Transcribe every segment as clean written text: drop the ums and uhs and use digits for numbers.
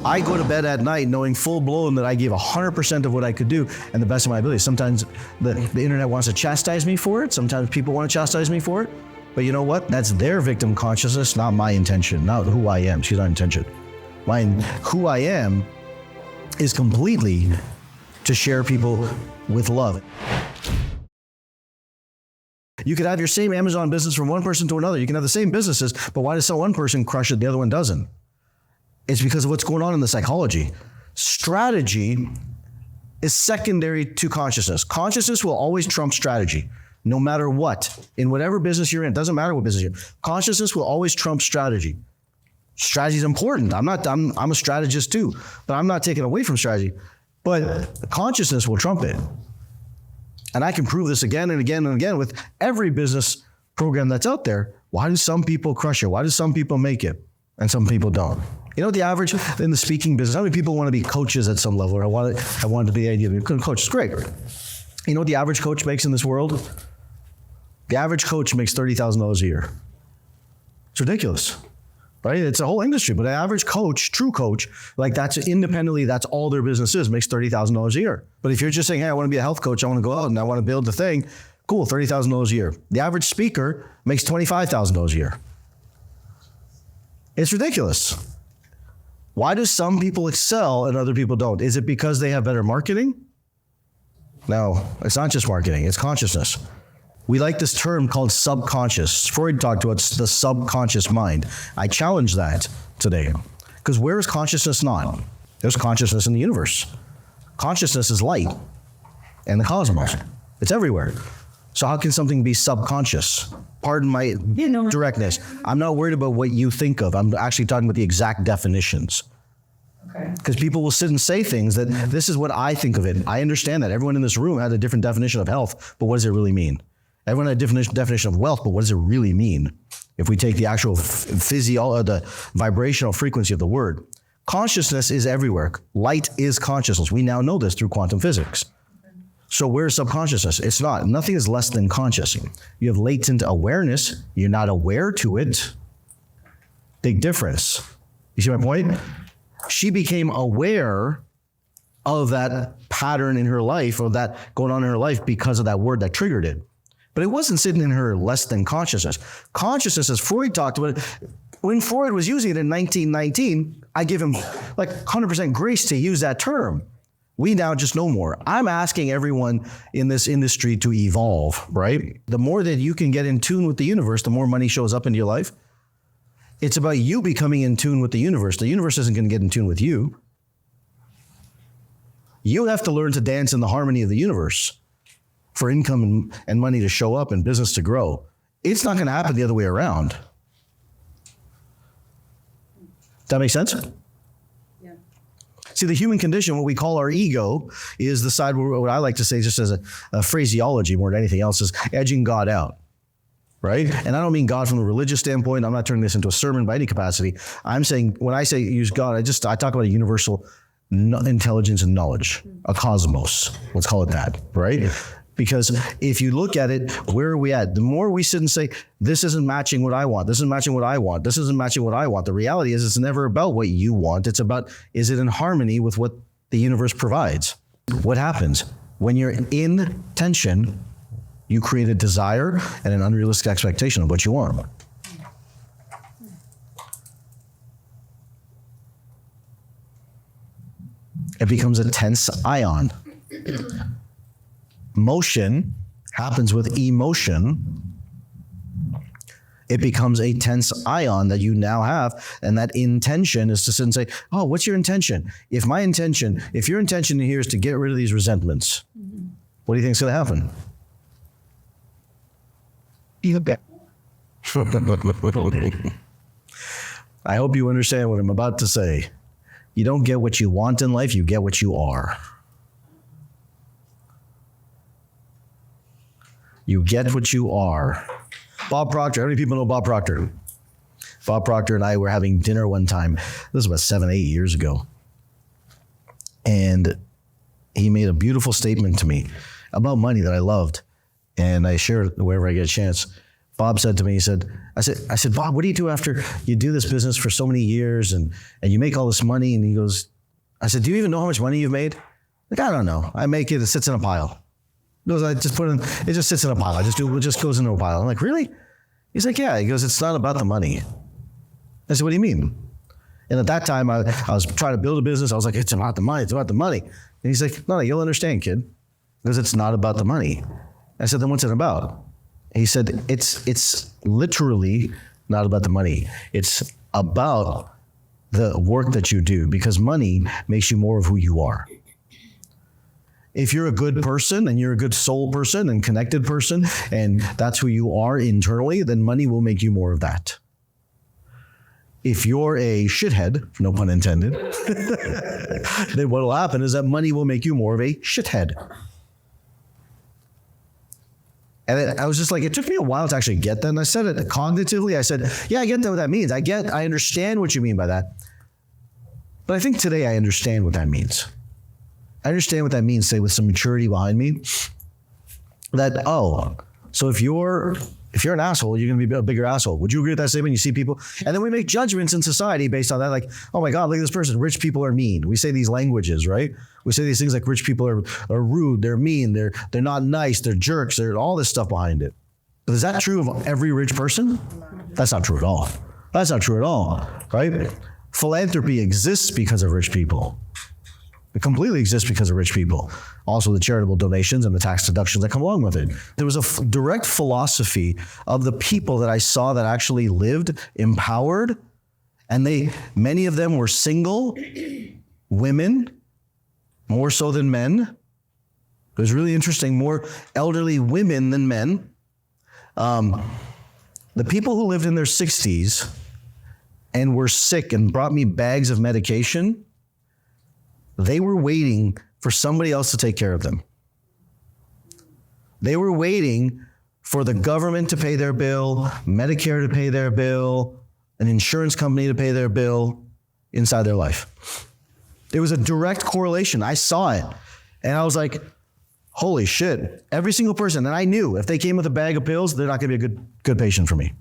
I go to bed at night knowing full blown that I gave 100% of what I could do and the best of my ability. Sometimes the internet wants to chastise me for it. Sometimes people want to chastise me for it. But you know what? That's their victim consciousness, not my intention, not who I am. She's not intention. Who I am is completely to share people with love. You could have your same Amazon business from one person to another. You can have the same businesses, but why does some one person crush it, the other one doesn't? It's because of what's going on in the psychology. Strategy is secondary to consciousness. Consciousness will always trump strategy, no matter what. In whatever business you're in, it doesn't matter what business you're in. Consciousness will always trump strategy. Strategy is important. I'm a strategist too, but I'm not taking away from strategy. But consciousness will trump it. And I can prove this again and again and again with every business program that's out there. Why do some people crush it? Why do some people make it and some people don't? You know, the average in the speaking business, how many people want to be coaches at some level? I wanted to be the idea of being a coach. It's great. You know what the average coach makes in this world? The average coach makes $30,000 a year. It's ridiculous, right? It's a whole industry, but an average coach, true coach, like that's independently, that's all their business is, makes $30,000 a year. But if you're just saying, hey, I want to be a health coach, I want to go out and I want to build the thing, cool, $30,000 a year. The average speaker makes $25,000 a year. It's ridiculous. Why do some people excel and other people don't? Is it because they have better marketing? No, it's not just marketing, it's consciousness. We like this term called subconscious. Freud talked about the subconscious mind. I challenge that today. Because where is consciousness not? There's consciousness in the universe. Consciousness is light and the cosmos. It's everywhere. So how can something be subconscious? Pardon my directness. I'm not worried about what you think of. I'm actually talking about the exact definitions. Because people will sit and say things that this is what I think of it. I understand that. Everyone in this room had a different definition of health, but what does it really mean? Everyone had a definition of wealth, but what does it really mean? If we take the actual the vibrational frequency of the word. Consciousness is everywhere. Light is consciousness. We now know this through quantum physics. So where's subconsciousness? It's not. Nothing is less than conscious. You have latent awareness. You're not aware to it. Big difference. You see my point? She became aware of that pattern in her life, or that going on in her life because of that word that triggered it. But it wasn't sitting in her less than consciousness. Consciousness, as Freud talked about it, when Freud was using it in 1919, I give him like 100% grace to use that term. We now just know more. I'm asking everyone in this industry to evolve, right? The more that you can get in tune with the universe, the more money shows up into your life. It's about you becoming in tune with the universe. The universe isn't going to get in tune with you. You have to learn to dance in the harmony of the universe for income and money to show up and business to grow. It's not going to happen the other way around. Does that make sense? See, the human condition, what we call our ego, is the side where, what I like to say just as a phraseology more than anything else, is edging God out, right? And I don't mean God from the religious standpoint. I'm not turning this into a sermon by any capacity. I'm saying, when I say use God, I talk about a universal intelligence and knowledge, a cosmos, let's call it that, right? Because if you look at it, where are we at? The more we sit and say, this isn't matching what I want, this isn't matching what I want, this isn't matching what I want. The reality is it's never about what you want. It's about, is it in harmony with what the universe provides? What happens? When you're in tension, you create a desire and an unrealistic expectation of what you want. It becomes a tense ion. Motion happens with emotion. It becomes a tense ion that you now have, and that intention is to sit and say, oh, what's your intention? If your intention here is to get rid of these resentments, what do you think is going to happen? I hope you understand what I'm about to say. You don't get what you want in life, you get what you are. You get what you are. Bob Proctor, how many people know Bob Proctor? Bob Proctor and I were having dinner one time. This was about 7, 8 years ago. And he made a beautiful statement to me about money that I loved. And I share it wherever I get a chance. Bob said to me, I said, Bob, what do you do after you do this business for so many years and you make all this money? And he goes, I said, do you even know how much money you've made? Like, I don't know. I make it sits in a pile. He goes, I just put it it just sits in a pile. It just goes into a pile. I'm like, really? He's like, yeah. He goes, it's not about the money. I said, what do you mean? And at that time, I was trying to build a business. I was like, it's about the money. It's about the money. And he's like, no, you'll understand, kid. Because it's not about the money. I said, then what's it about? He said, it's literally not about the money. It's about the work that you do, because money makes you more of who you are. If you're a good person and you're a good soul person and connected person, and that's who you are internally, then money will make you more of that. If you're a shithead, no pun intended, then what will happen is that money will make you more of a shithead. And I was just like, it took me a while to actually get that. And I said it cognitively. I said, yeah, I get what that means. I understand what you mean by that. But I think today I understand what that means. I understand what that means, say, with some maturity behind me. That, so if you're an asshole, you're going to be a bigger asshole. Would you agree with that statement? You see people, and then we make judgments in society based on that. Like, oh my God, look at this person. Rich people are mean. We say these languages, right? We say these things like rich people are rude. They're mean. They're not nice. They're jerks. There's all this stuff behind it. But is that true of every rich person? That's not true at all. That's not true at all, right? Philanthropy exists because of rich people. It completely exists because of rich people. Also the charitable donations and the tax deductions that come along with it. There was a direct philosophy of the people that I saw that actually lived empowered, and many of them were single, women, more so than men. It was really interesting, more elderly women than men. The people who lived in their 60s and were sick and brought me bags of medication, they were waiting for somebody else to take care of them. They were waiting for the government to pay their bill, Medicare to pay their bill, an insurance company to pay their bill inside their life. There was a direct correlation. I saw it. And I was like, holy shit. Every single person. And I knew if they came with a bag of pills, they're not going to be a good patient for me.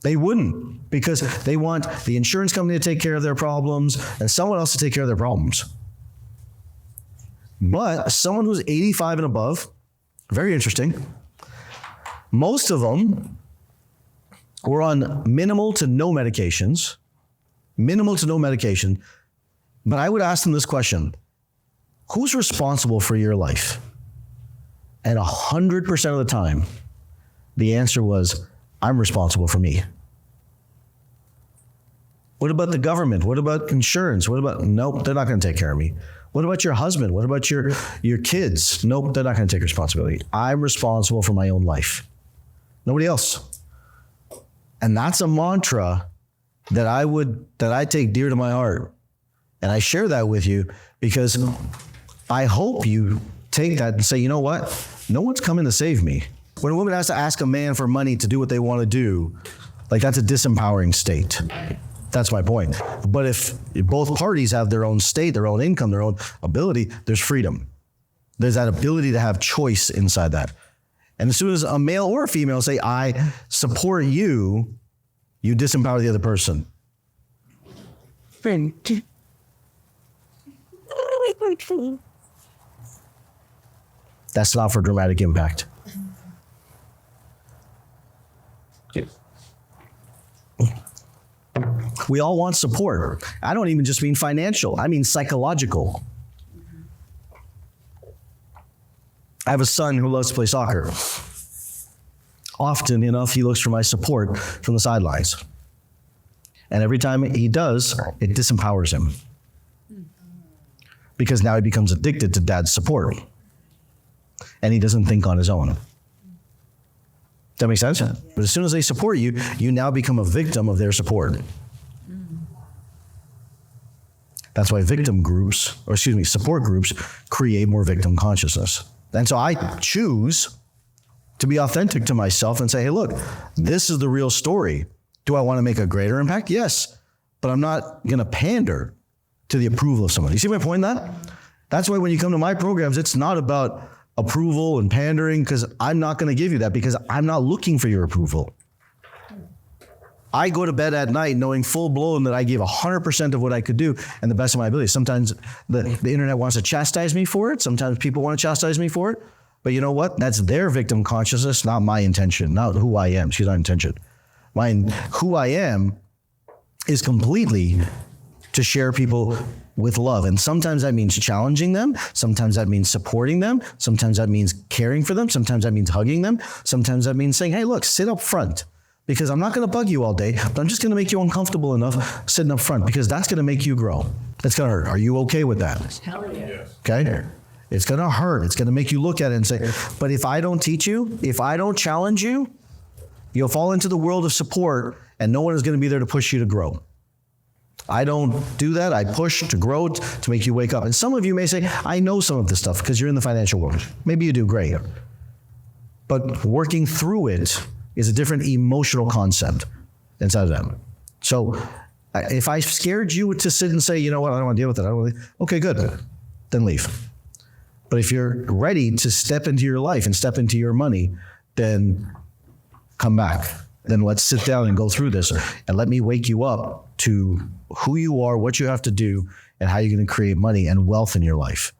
They wouldn't, because they want the insurance company to take care of their problems and someone else to take care of their problems. But someone who's 85 and above, very interesting, most of them were on minimal to no medication. But I would ask them this question: who's responsible for your life? And 100% of the time, the answer was, I'm responsible for me. What about the government? What about insurance? Nope, they're not going to take care of me. What about your husband? What about your kids? Nope, they're not going to take responsibility. I'm responsible for my own life. Nobody else. And that's a mantra that I take dear to my heart. And I share that with you because I hope you take that and say, you know what? No one's coming to save me. When a woman has to ask a man for money to do what they want to do, like, that's a disempowering state. That's my point. But if both parties have their own state, their own income, their own ability, there's freedom. There's that ability to have choice inside that. And as soon as a male or a female say, I support you, you disempower the other person. That's not for dramatic impact. We all want support. I don't even just mean financial. I mean psychological. I have a son who loves to play soccer. Often enough, he looks for my support from the sidelines. And every time he does, it disempowers him. Because now he becomes addicted to dad's support. And he doesn't think on his own. That makes sense? But as soon as they support you, you now become a victim of their support. That's why support groups create more victim consciousness. And so I choose to be authentic to myself and say, hey, look, this is the real story. Do I want to make a greater impact? Yes. But I'm not going to pander to the approval of someone. You see my point in that? That's why when you come to my programs, it's not about approval and pandering, because I'm not going to give you that, because I'm not looking for your approval. I go to bed at night knowing full blown that I gave 100% of what I could do and the best of my ability. Sometimes the internet wants to chastise me for it. Sometimes people want to chastise me for it. But you know what? That's their victim consciousness, not my intention, not who I am. She's not intention. Who I am is completely to share people with love. And sometimes that means challenging them. Sometimes that means supporting them. Sometimes that means caring for them. Sometimes that means hugging them. Sometimes that means saying, hey, look, sit up front. Because I'm not going to bug you all day, but I'm just going to make you uncomfortable enough sitting up front, because that's going to make you grow. That's going to hurt. Are you okay with that? Hell yeah. Okay? It's going to hurt. It's going to make you look at it and say, but if I don't teach you, if I don't challenge you, you'll fall into the world of support and no one is going to be there to push you to grow. I don't do that. I push to grow, to make you wake up. And some of you may say, I know some of this stuff because you're in the financial world. Maybe you do, great. But working through it is a different emotional concept inside of that. So if I scared you to sit and say, you know what, I don't want to deal with it. Okay, good. Then leave. But if you're ready to step into your life and step into your money, then come back. Then let's sit down and go through this, and let me wake you up to who you are, what you have to do, and how you're going to create money and wealth in your life.